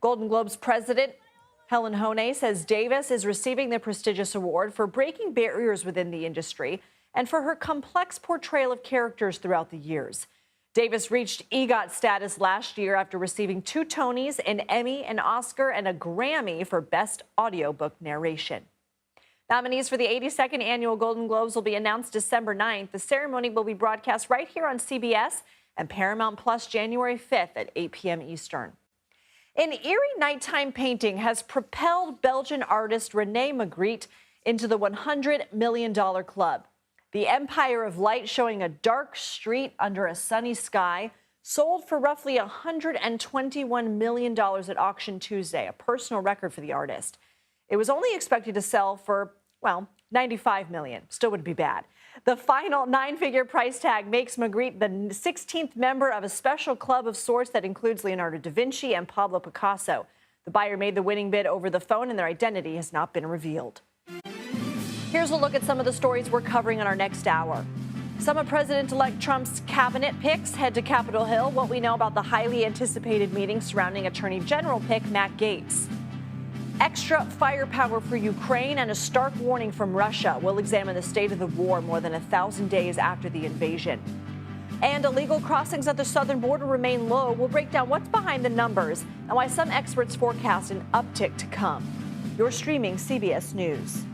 Golden Globes president Helen Honey says Davis is receiving the prestigious award for breaking barriers within the industry and for her complex portrayal of characters throughout the years. Davis reached EGOT status last year after receiving 2 Tonys, an Emmy, an Oscar, and a Grammy for Best Audiobook Narration. Nominees for the 82nd Annual Golden Globes will be announced December 9th. The ceremony will be broadcast right here on CBS and Paramount Plus January 5th at 8 p.m. Eastern. An eerie nighttime painting has propelled Belgian artist René Magritte into the $100 million club. The Empire of Light, showing a dark street under a sunny sky, sold for roughly $121 million at auction Tuesday, a personal record for the artist. It was only expected to sell for, well, $95 million. Still wouldn't be bad. The final 9-figure price tag makes Magritte the 16th member of a special club of sorts that includes Leonardo da Vinci and Pablo Picasso. The buyer made the winning bid over the phone, and their identity has not been revealed. Here's a look at some of the stories we're covering in our next hour. Some of President-elect Trump's cabinet picks head to Capitol Hill. What we know about the highly anticipated meeting surrounding Attorney General pick Matt Gaetz. Extra firepower for Ukraine and a stark warning from Russia. We'll examine the state of the war more than 1,000 days after the invasion. And illegal crossings at the southern border remain low. We'll break down what's behind the numbers and why some experts forecast an uptick to come. You're streaming CBS News.